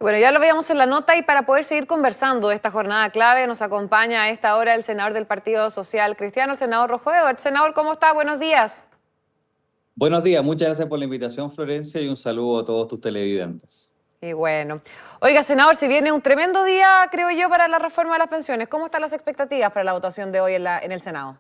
Bueno, ya lo veíamos en la nota y para poder seguir conversando de esta jornada clave nos acompaña a esta hora el senador del Partido Social Cristiano, el senador Rojo Edwards. Senador, ¿cómo está? Buenos días. Buenos días, muchas gracias por la invitación, Florencia, y un saludo a todos tus televidentes. Y bueno, oiga, senador, si viene un tremendo día, creo yo, para la reforma de las pensiones, ¿cómo están las expectativas para la votación de hoy en el Senado?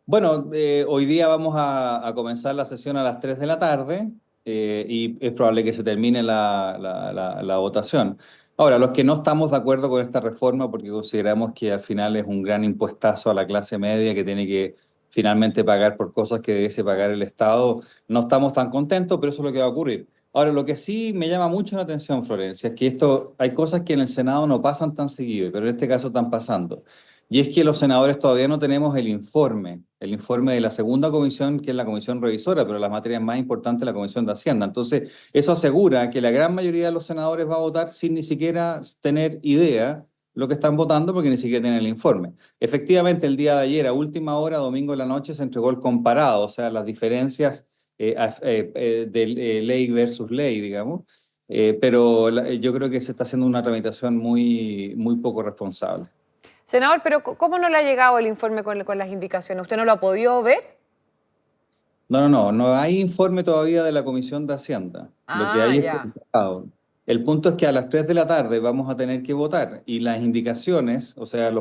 Bueno, hoy día vamos a comenzar la sesión a las 3 de la tarde y es probable que se termine la votación. Ahora, los que no estamos de acuerdo con esta reforma porque consideramos que al final es un gran impuestazo a la clase media que tiene que finalmente pagar por cosas que debiese pagar el Estado, no estamos tan contentos, pero eso es lo que va a ocurrir. Ahora, lo que sí me llama mucho la atención, Florencia, es que hay cosas que en el Senado no pasan tan seguido, pero en este caso están pasando. Y es que los senadores todavía no tenemos el informe de la segunda comisión, que es la comisión revisora, pero las materias más importantes la comisión de Hacienda. Entonces, eso asegura que la gran mayoría de los senadores va a votar sin ni siquiera tener idea lo que están votando porque ni siquiera tienen el informe. Efectivamente, el día de ayer, a última hora, domingo en la noche, se entregó el comparado, o sea, las diferencias de ley versus ley, digamos. Pero yo creo que se está haciendo una tramitación muy poco responsable. Senador, pero ¿cómo no le ha llegado el informe con las indicaciones? ¿Usted no lo ha podido ver? No hay informe todavía de la Comisión de Hacienda. Lo que Ah, hay es ya. complicado. El punto es que a las 3 de la tarde vamos a tener que votar y las indicaciones, o sea,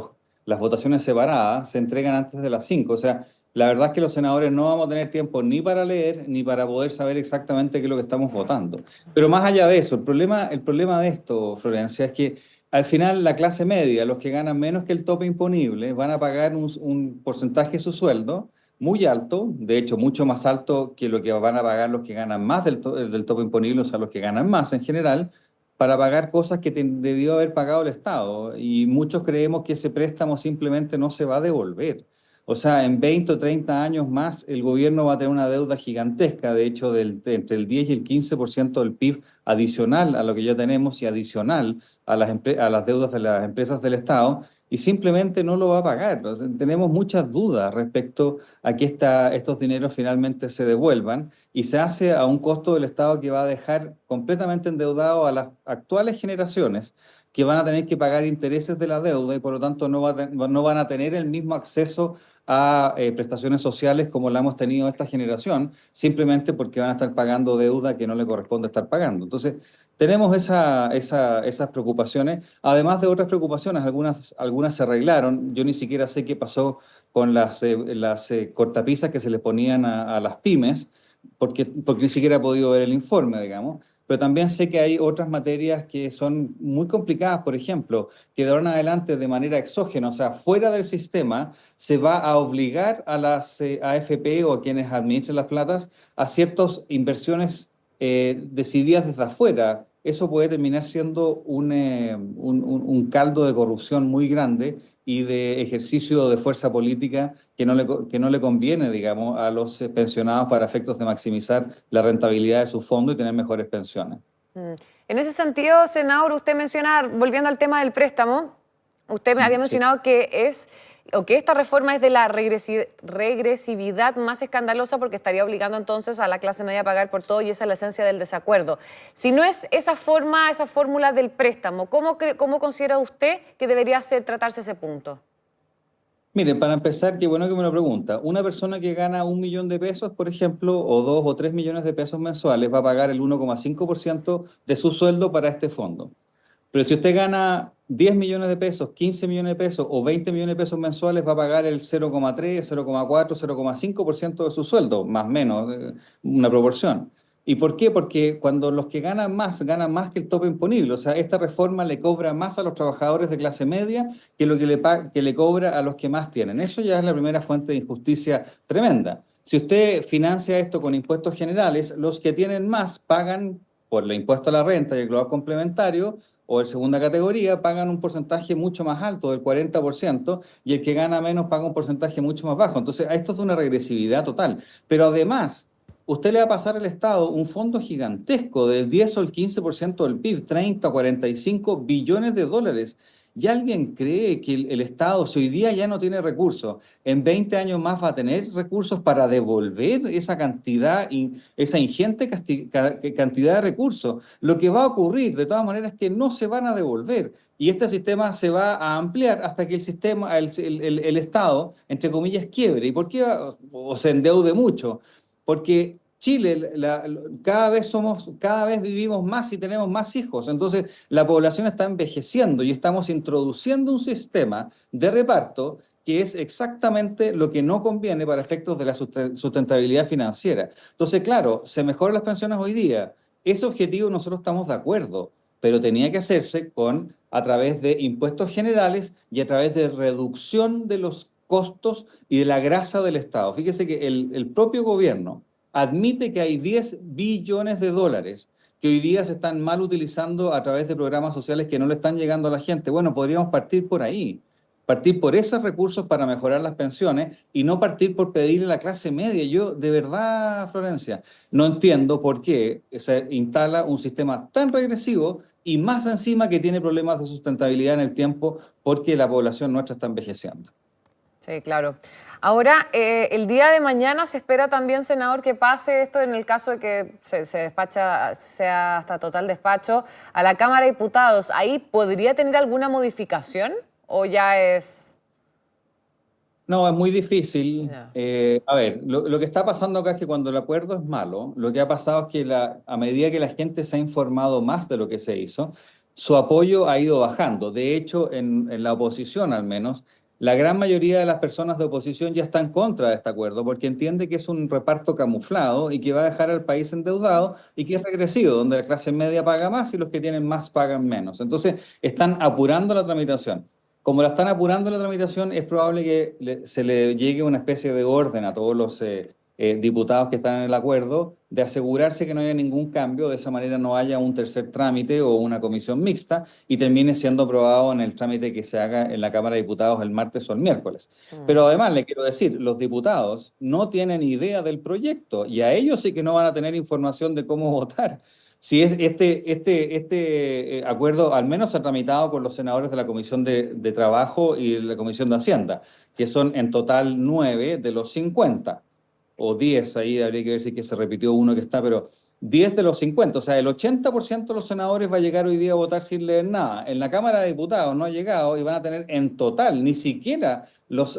las votaciones separadas, se entregan antes de las 5. O sea, la verdad es que los senadores no vamos a tener tiempo ni para leer ni para poder saber exactamente qué es lo que estamos votando. Pero más allá de eso, el problema de esto, Florencia, es que al final la clase media, los que ganan menos que el tope imponible, van a pagar un porcentaje de su sueldo muy alto, de hecho mucho más alto que lo que van a pagar los que ganan más del tope imponible, o sea, los que ganan más en general, para pagar cosas que debió haber pagado el Estado. Y muchos creemos que ese préstamo simplemente no se va a devolver. O sea, en 20 o 30 años más el gobierno va a tener una deuda gigantesca, de hecho, entre el 10 y el 15% del PIB adicional a lo que ya tenemos y adicional a las deudas de las empresas del Estado, y simplemente no lo va a pagar. O sea, tenemos muchas dudas respecto a que estos dineros finalmente se devuelvan y se hace a un costo del Estado que va a dejar completamente endeudado a las actuales generaciones que van a tener que pagar intereses de la deuda y por lo tanto no van a tener el mismo acceso a prestaciones sociales como la hemos tenido esta generación, simplemente porque van a estar pagando deuda que no le corresponde estar pagando. Entonces, tenemos esas preocupaciones, además de otras preocupaciones, algunas se arreglaron. Yo ni siquiera sé qué pasó con las cortapisas que se les ponían a las pymes, porque ni siquiera he podido ver el informe, digamos. Pero también sé que hay otras materias que son muy complicadas, por ejemplo, que de ahora en adelante de manera exógena, o sea, fuera del sistema, se va a obligar a las AFP o a quienes administran las platas a ciertas inversiones decididas desde afuera. Eso puede terminar siendo un caldo de corrupción muy grande y de ejercicio de fuerza política que no le conviene, digamos, a los pensionados para efectos de maximizar la rentabilidad de su fondo y tener mejores pensiones. Mm. En ese sentido, senador, usted menciona, volviendo al tema del préstamo, usted me había Sí. mencionado que o que esta reforma es de la regresividad más escandalosa porque estaría obligando entonces a la clase media a pagar por todo y esa es la esencia del desacuerdo. Si no es esa forma, esa fórmula del préstamo, ¿cómo considera usted que debería tratarse ese punto? Mire, para empezar, qué bueno que me lo pregunta. Una persona que gana 1 millón de pesos, por ejemplo, o 2 o 3 millones de pesos mensuales, va a pagar el 1,5% de su sueldo para este fondo. Pero si usted gana 10 millones de pesos, 15 millones de pesos o 20 millones de pesos mensuales, va a pagar el 0,3, 0,4, 0,5% de su sueldo, más o menos, una proporción. ¿Y por qué? Porque cuando los que ganan más que el tope imponible. O sea, esta reforma le cobra más a los trabajadores de clase media que lo que le cobra a los que más tienen. Eso ya es la primera fuente de injusticia tremenda. Si usted financia esto con impuestos generales, los que tienen más pagan por el impuesto a la renta y el global complementario o de segunda categoría pagan un porcentaje mucho más alto, del 40%, y el que gana menos paga un porcentaje mucho más bajo. Entonces, a esto es una regresividad total. Pero además, usted le va a pasar al Estado un fondo gigantesco del 10 o el 15% del PIB, 30 o 45 billones de dólares. ¿Ya alguien cree que el Estado, si hoy día ya no tiene recursos, en 20 años más va a tener recursos para devolver esa cantidad, esa ingente cantidad de recursos? Lo que va a ocurrir, de todas maneras, es que no se van a devolver. Y este sistema se va a ampliar hasta que el sistema, el Estado, entre comillas, quiebre. ¿Y por qué? O se endeude mucho. Porque Chile, cada vez vivimos más y tenemos más hijos. Entonces, la población está envejeciendo y estamos introduciendo un sistema de reparto que es exactamente lo que no conviene para efectos de la sustentabilidad financiera. Entonces, claro, se mejoran las pensiones hoy día. Ese objetivo nosotros estamos de acuerdo, pero tenía que hacerse a través de impuestos generales y a través de reducción de los costos y de la grasa del Estado. Fíjese que el propio gobierno admite que hay 10 billones de dólares que hoy día se están mal utilizando a través de programas sociales que no le están llegando a la gente. Bueno, podríamos partir por ahí, partir por esos recursos para mejorar las pensiones y no partir por pedirle a la clase media. Yo, de verdad, Florencia, no entiendo por qué se instala un sistema tan regresivo y más encima que tiene problemas de sustentabilidad en el tiempo porque la población nuestra está envejeciendo. Sí, claro. Ahora, el día de mañana se espera también, senador, que pase esto en el caso de que se despacha, sea hasta total despacho, a la Cámara de Diputados. ¿Ahí podría tener alguna modificación o ya es...? No, es muy difícil. Ya. A ver, lo que está pasando acá es que cuando el acuerdo es malo, lo que ha pasado es que a medida que la gente se ha informado más de lo que se hizo, su apoyo ha ido bajando. De hecho, en la oposición al menos, la gran mayoría de las personas de oposición ya están contra de este acuerdo porque entiende que es un reparto camuflado y que va a dejar al país endeudado y que es regresivo, donde la clase media paga más y los que tienen más pagan menos. Entonces, están apurando la tramitación. Como la están apurando la tramitación, es probable que se le llegue una especie de orden a todos los diputados que están en el acuerdo de asegurarse que no haya ningún cambio, de esa manera no haya un tercer trámite o una comisión mixta y termine siendo aprobado en el trámite que se haga en la Cámara de Diputados el martes o el miércoles. Pero además le quiero decir, los diputados no tienen idea del proyecto y a ellos sí que no van a tener información de cómo votar. Si es este acuerdo al menos se ha tramitado por los senadores de la Comisión de Trabajo y la Comisión de Hacienda, que son en total 9 de los 50, o 10, ahí habría que ver si que se repitió uno que está, pero 10 de los 50, o sea, el 80% de los senadores va a llegar hoy día a votar sin leer nada. En la Cámara de Diputados no ha llegado y van a tener en total, ni siquiera los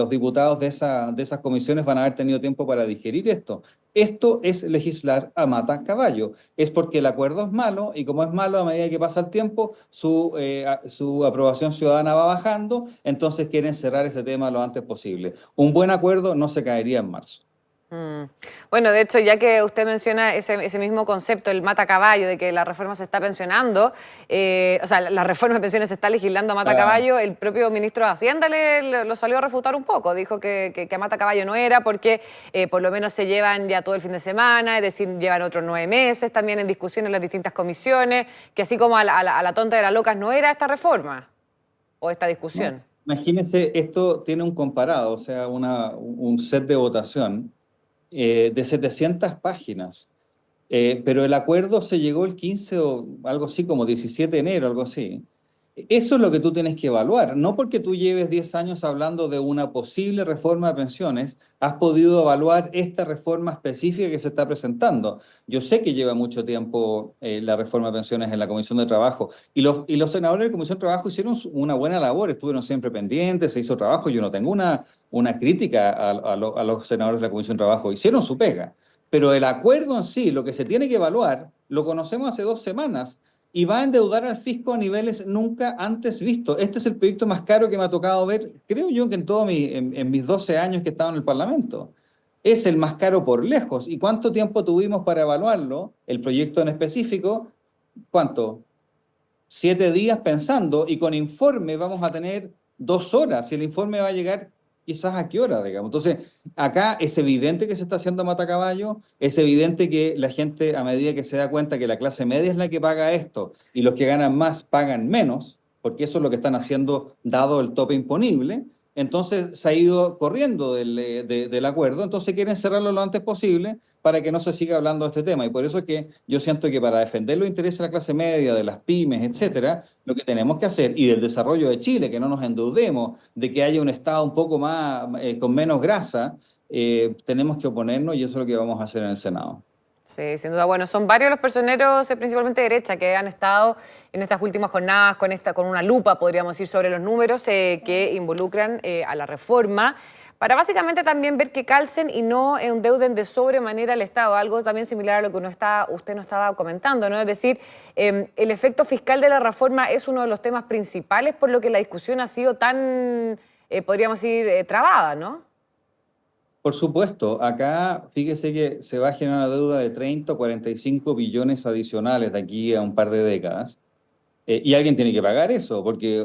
diputados de esas comisiones van a haber tenido tiempo para digerir esto. Esto es legislar a mata caballo. Es porque el acuerdo es malo y como es malo, a medida que pasa el tiempo, su aprobación ciudadana va bajando, entonces quieren cerrar ese tema lo antes posible. Un buen acuerdo no se caería en marzo. Bueno, de hecho, ya que usted menciona ese mismo concepto, el mata-caballo, de que la reforma se está pensionando, o sea, la reforma de pensiones se está legislando a mata-caballo, el propio ministro de Hacienda lo salió a refutar un poco, dijo que a mata-caballo no era porque por lo menos se llevan ya todo el fin de semana, es decir, llevan otros 9 meses también en discusión en las distintas comisiones, que así como a la tonta de las locas no era esta reforma o esta discusión. No, imagínense, esto tiene un comparado, o sea, un set de votación de 700 páginas. Pero el acuerdo se llegó el 15 o algo así, como 17 de enero, algo así. Eso es lo que tú tienes que evaluar. No porque tú lleves 10 años hablando de una posible reforma de pensiones, has podido evaluar esta reforma específica que se está presentando. Yo sé que lleva mucho tiempo la reforma de pensiones en la Comisión de Trabajo y los senadores de la Comisión de Trabajo hicieron una buena labor, estuvieron siempre pendientes, se hizo trabajo. Yo no tengo una crítica a los senadores de la Comisión de Trabajo, hicieron su pega. Pero el acuerdo en sí, lo que se tiene que evaluar, lo conocemos hace 2 semanas y va a endeudar al fisco a niveles nunca antes vistos. Este es el proyecto más caro que me ha tocado ver, creo yo que en mis 12 años que he estado en el Parlamento. Es el más caro por lejos. ¿Y cuánto tiempo tuvimos para evaluarlo? El proyecto en específico, ¿cuánto? 7 días pensando y con informe vamos a tener 2 horas y el informe va a llegar quizás a qué hora, digamos. Entonces, acá es evidente que se está haciendo matacaballo, es evidente que la gente a medida que se da cuenta que la clase media es la que paga esto y los que ganan más pagan menos, porque eso es lo que están haciendo dado el tope imponible, entonces se ha ido corriendo del acuerdo, entonces quieren cerrarlo lo antes posible para que no se siga hablando de este tema. Y por eso es que yo siento que para defender los intereses de la clase media, de las pymes, etcétera, lo que tenemos que hacer, y del desarrollo de Chile, que no nos endeudemos, de que haya un Estado un poco más, con menos grasa, tenemos que oponernos y eso es lo que vamos a hacer en el Senado. Sí, sin duda. Bueno, son varios los personeros, principalmente de derecha, que han estado en estas últimas jornadas con una lupa, podríamos decir, sobre los números que involucran a la reforma, para básicamente también ver que calcen y no endeuden de sobremanera al Estado, algo también similar a lo que usted nos estaba comentando, ¿no? Es decir, el efecto fiscal de la reforma es uno de los temas principales, por lo que la discusión ha sido tan, podríamos decir, trabada, ¿no? Por supuesto, acá fíjese que se va a generar una deuda de 30 o 45 billones adicionales de aquí a un par de décadas. Y alguien tiene que pagar eso, porque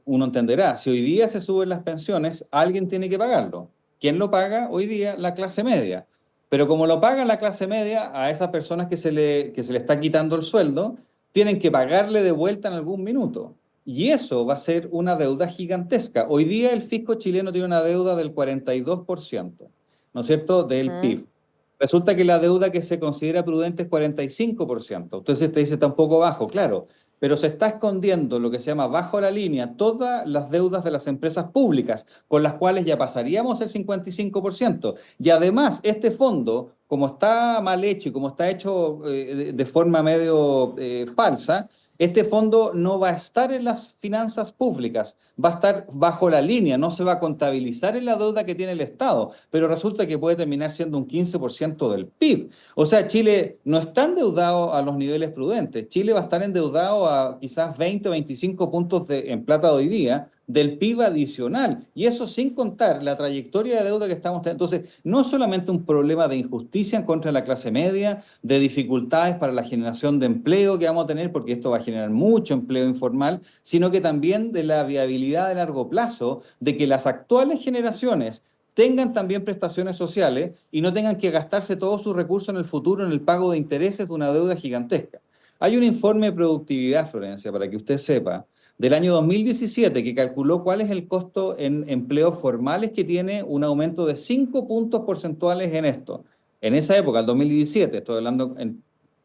uno entenderá, si hoy día se suben las pensiones, alguien tiene que pagarlo. ¿Quién lo paga hoy día? La clase media. Pero como lo paga la clase media, a esas personas que se le está quitando el sueldo, tienen que pagarle de vuelta en algún minuto. Y eso va a ser una deuda gigantesca. Hoy día el fisco chileno tiene una deuda del 42%, ¿no es cierto?, del PIB. Resulta que la deuda que se considera prudente es 45%. Entonces te dice, está un poco bajo, claro, pero se está escondiendo lo que se llama bajo la línea todas las deudas de las empresas públicas, con las cuales ya pasaríamos el 55%. Y además, este fondo, como está mal hecho y como está hecho de forma medio falsa, este fondo no va a estar en las finanzas públicas, va a estar bajo la línea, no se va a contabilizar en la deuda que tiene el Estado, pero resulta que puede terminar siendo un 15% del PIB. O sea, Chile no está endeudado a los niveles prudentes, Chile va a estar endeudado a quizás 20 o 25 puntos en plata de hoy día del PIB adicional, y eso sin contar la trayectoria de deuda que estamos teniendo. Entonces, no es solamente un problema de injusticia en contra de la clase media, de dificultades para la generación de empleo que vamos a tener, porque esto va a generar mucho empleo informal, sino que también de la viabilidad de largo plazo, de que las actuales generaciones tengan también prestaciones sociales y no tengan que gastarse todos sus recursos en el futuro en el pago de intereses de una deuda gigantesca. Hay un informe de productividad, Florencia, para que usted sepa, del año 2017 que calculó cuál es el costo en empleos formales que tiene un aumento de 5 puntos porcentuales en esto. En esa época, el 2017, estoy hablando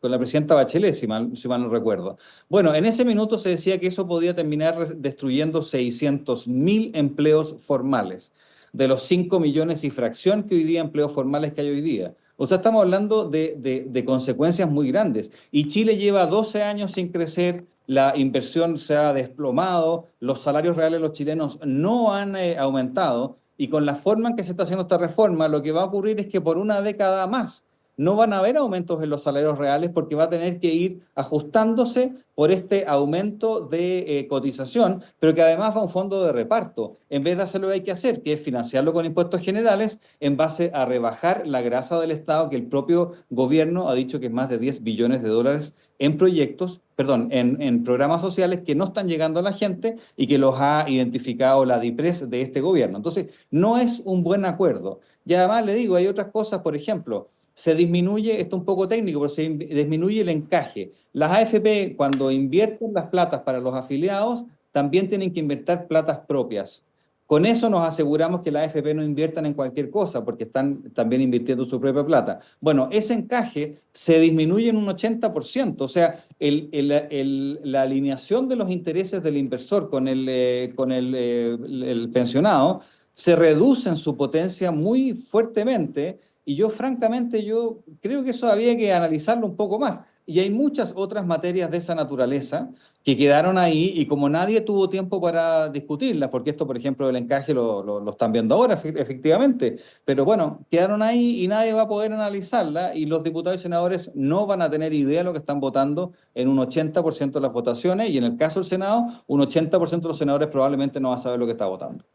con la presidenta Bachelet, si mal no recuerdo. Bueno, en ese minuto se decía que eso podía terminar destruyendo 600.000 empleos formales, de los 5 millones y fracción que hoy día empleos formales que hay hoy día. O sea, estamos hablando de consecuencias muy grandes. Y Chile lleva 12 años sin crecer, la inversión se ha desplomado, los salarios reales de los chilenos no han aumentado, y con la forma en que se está haciendo esta reforma, lo que va a ocurrir es que por una década más no van a haber aumentos en los salarios reales, porque va a tener que ir ajustándose por este aumento de cotización, pero que además va a un fondo de reparto. En vez de hacer lo que hay que hacer, que es financiarlo con impuestos generales, en base a rebajar la grasa del Estado, que el propio gobierno ha dicho que es más de 10 billones de dólares en proyectos, perdón, en programas sociales que no están llegando a la gente y que los ha identificado la DIPRES de este gobierno. Entonces, no es un buen acuerdo. Y además le digo, hay otras cosas, por ejemplo, se disminuye, esto es un poco técnico, pero se disminuye el encaje. Las AFP, cuando invierten las platas para los afiliados, también tienen que invertir platas propias. Con eso nos aseguramos que las AFP no inviertan en cualquier cosa, porque están también invirtiendo su propia plata. Bueno, ese encaje se disminuye en un 80%, o sea, la alineación de los intereses del inversor con el pensionado se reduce en su potencia muy fuertemente, y yo francamente yo creo que eso había que analizarlo un poco más. Y hay muchas otras materias de esa naturaleza que quedaron ahí, y como nadie tuvo tiempo para discutirlas, porque esto, por ejemplo, del encaje lo están viendo ahora, efectivamente, pero bueno, quedaron ahí y nadie va a poder analizarla, y los diputados y senadores no van a tener idea de lo que están votando en un 80% de las votaciones, y en el caso del Senado, un 80% de los senadores probablemente no va a saber lo que está votando.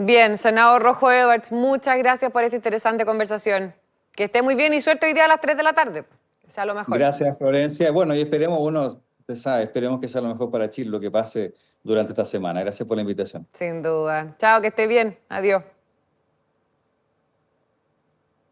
Bien, senador Rojo Edwards, muchas gracias por esta interesante conversación. Que esté muy bien y suerte hoy día a las 3 de la tarde. Que sea lo mejor. Gracias, Florencia. Bueno, y esperemos, usted sabe, esperemos que sea lo mejor para Chile lo que pase durante esta semana. Gracias por la invitación. Sin duda. Chao, que esté bien. Adiós.